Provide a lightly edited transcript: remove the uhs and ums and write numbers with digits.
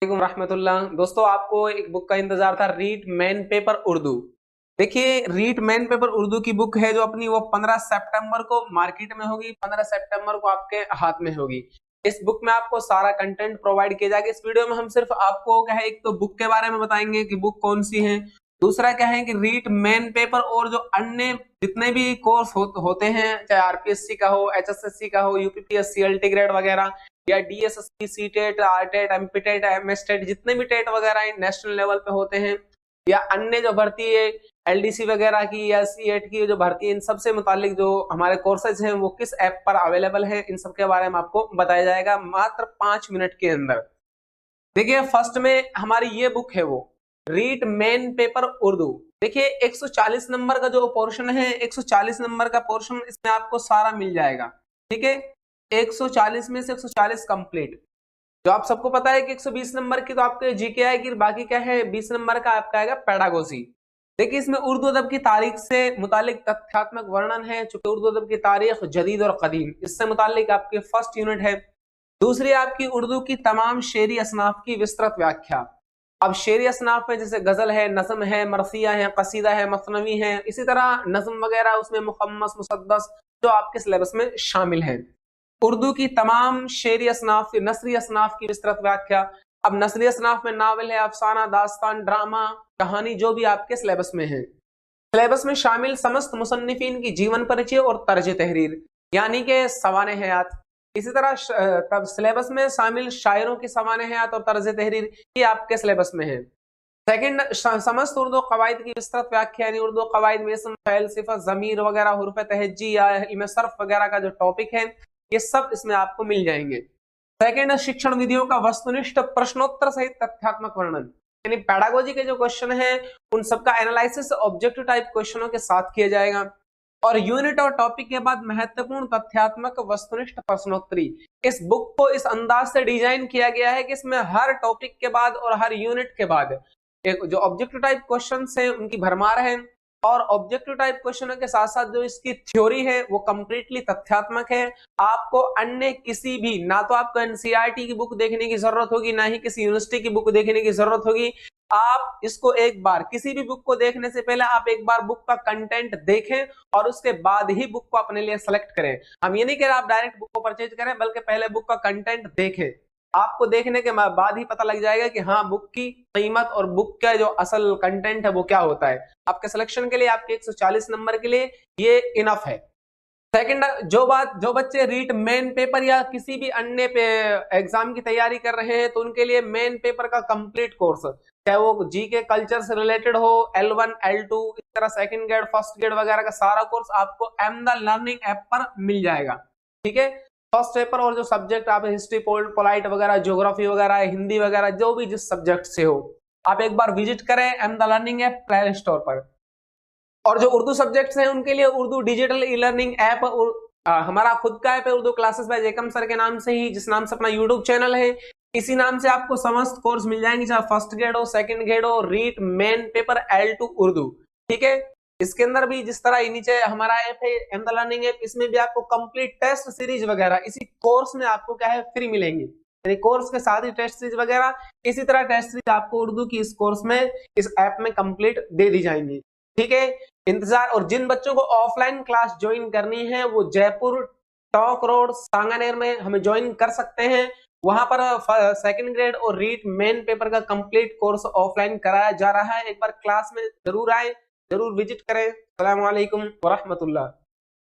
वालेकुम रहमतुल्लाह। दोस्तों, आपको एक बुक का इंतजार था, रीड मेन पेपर उर्दू। देखिए, रीड मेन पेपर उर्दू की बुक है जो अपनी वो 15 सितंबर को मार्केट में होगी, 15 सितंबर को आपके हाथ में होगी। इस बुक में आपको सारा कंटेंट प्रोवाइड किया जाएगा। इस वीडियो में हम सिर्फ आपको क्या है, एक तो बुक के बारे में बताएंगे कि बुक कौन सी है, दूसरा क्या है कि रीड मेन पेपर और जो अन्य जितने भी कोर्स होते हैं, चाहे आरपीएससी का हो, एचएसएससी का हो, यूपीपीएससी, अल्टी ग्रेड वगैरह, या डीएसएससी, सीटेट, आरटेट, एमपीटेट, एमएसटेट, जितने भी टेट वगैरह नेशनल लेवल पे होते हैं, या अन्य जो भर्ती है एलडीसी वगैरह की या सीएट की जो भर्ती है, इन सब से मुतालिक जो हमारे कोर्सेज हैं वो किस ऐप पर अवेलेबल है, इन सब के बारे में आपको बताया जाएगा मात्र 5 मिनट के अंदर। देखिए, फर्स्ट में हमारी ये बुक है वो रीड मेन पेपर उर्दू। देखिए, 140 नंबर का जो पोर्शन है, 140 नंबर का पोर्शन इसमें आपको सारा मिल जाएगा। ठीक है, 140 में से 140 कंप्लीट। जो आप सबको पता है कि 120 नंबर की तो आपके जीके आएगी, बाकी क्या है 20 नंबर का आपका आएगा पेडागोजी। देखिए, इसमें उर्दू अदब की तारीख से मुतालिक तथ्यात्मक वर्णन है, चूंकि उर्दू अदब की तारीख जदीद और कदीम, इससे मुतालिक आपकी फर्स्ट यूनिट है। दूसरी आपकी उर्दू की तमाम शेरी असनाफ की विस्तृत व्याख्या। अब शेरी असनाफ में जैसे गजल है, नज़म है, मरसिया है, कसीदा है, मसनवी है, इसी तरह नज़म वगैरह, उसमें मुखम्मस, मुसद्दस जो आपके सिलेबस में शामिल है। उर्दू की तमाम शेरी असनाफ की, नसरी असनाफ की विस्तृत व्याख्या। अब नसरी असनाफ में नावल है, अफसाना, दास्तान, ड्रामा, कहानी, जो भी आपके सिलेबस में है। सिलेबस में शामिल समस्त मुसन्निफीन की जीवन परिचय और तर्ज तहरीर, यानी कि सवाने हयात। इसी तरह तब सिलेबस में शामिल शायरों की सवाने हयात और तर्ज तहरीर, ये आपके सिलेबस में है। सेकंड, समस्त उर्दू कवायद की विस्तृत व्याख्या, यानी उर्दू कवायद में इसम, फ़ैल, सिफ़त, ज़मीर वगैरह, हुर्फ तहज्जी या इल्म सर्फ वगैरह का जो टॉपिक है, ये सब इसमें आपको मिल जाएंगे। सेकंड, शिक्षण विधियों का वस्तुनिष्ठ प्रश्नोत्तर सहित तथ्यात्मक वर्णन, यानी पेडागोजी के जो क्वेश्चन है उन सबका एनालिसिस ऑब्जेक्टिव टाइप क्वेश्चनों के साथ किया जाएगा। और यूनिट और टॉपिक के बाद महत्वपूर्ण तथ्यात्मक वस्तुनिष्ठ प्रश्नोत्तरी। इस बुक को इस अंदाज से डिजाइन किया गया है कि इसमें हर टॉपिक के बाद और हर यूनिट के बाद एक जो ऑब्जेक्टिव टाइप क्वेश्चन है उनकी भरमार है, और ऑब्जेक्टिव टाइप क्वेश्चनों के साथ साथ जो इसकी थ्योरी है वो कंप्लीटली तथ्यात्मक है। आपको अन्य किसी भी, ना तो आपको एनसीईआरटी की बुक देखने की जरूरत होगी, ना ही किसी यूनिवर्सिटी की बुक देखने की जरूरत होगी। आप इसको एक बार, किसी भी बुक को देखने से पहले आप एक बार बुक का कंटेंट देखें और उसके बाद ही बुक को अपने लिए सेलेक्ट करें। हम ये नहीं कह रहे आप डायरेक्ट बुक को परचेज करें, बल्कि पहले बुक का कंटेंट देखें। आपको देखने के बाद ही पता लग जाएगा कि हाँ, बुक की कीमत और बुक का जो असल कंटेंट है वो क्या होता है। आपके सिलेक्शन के लिए, आपके 140 नंबर के लिए ये इनफ है। सेकंड, जो बच्चे रीट मेन पेपर या किसी भी अन्य एग्जाम की तैयारी कर रहे हैं, तो उनके लिए मेन पेपर का कंप्लीट कोर्स, चाहे वो जी के कल्चर से रिलेटेड हो, L1, L2, इस तरह सेकंड ग्रेड, फर्स्ट ग्रेड वगैरह का सारा कोर्स आपको एम द लर्निंग ऐप पर मिल जाएगा। ठीक है, फर्स्ट पेपर और जो सब्जेक्ट आप हिस्ट्री, पोलाइट वगैरह, ज्योग्राफी वगैरह, हिंदी वगैरह, जो भी जिस सब्जेक्ट से हो, आप एक बार विजिट करें am the learning app play store पर। और जो उर्दू सब्जेक्ट्स हैं उनके लिए Urdu digital e learning app, हमारा खुद का ऐप है उर्दू क्लासेस बाय एकम सर के नाम से ही, जिस नाम से अपना यूट्यूब चैनल है, इसी नाम से आपको समस्त कोर्स मिल जाएंगे, चाहे फर्स्ट ग्रेड हो, सेकंड ग्रेड हो, REET main paper L2 Urdu. ठीक है, इसके अंदर भी जिस तरह नीचे हमारा ऐप है एम द लर्निंग ऐप, इसमें भी आपको कंप्लीट टेस्ट सीरीज वगैरह इसी कोर्स में आपको क्या है फ्री मिलेंगी, यानी कोर्स के साथ ही टेस्ट सीरीज वगैरह, इसी तरह टेस्ट सीरीज आपको उर्दू की इस कोर्स में, इस ऐप में कंप्लीट दे दी जाएंगी। ठीक है, इंतजार। और जिन बच्चों को ऑफलाइन क्लास ज्वाइन करनी है वो जयपुर टॉक रोड सांगानेर में हमें ज्वाइन कर सकते हैं। वहां पर सेकंड ग्रेड और रीट मेन पेपर का कंप्लीट कोर्स ऑफलाइन कराया जा रहा है। एक बार क्लास में जरूर आए, जरूर विजिट करें। अस्सलाम वालेकुम व रहमतुल्लाह।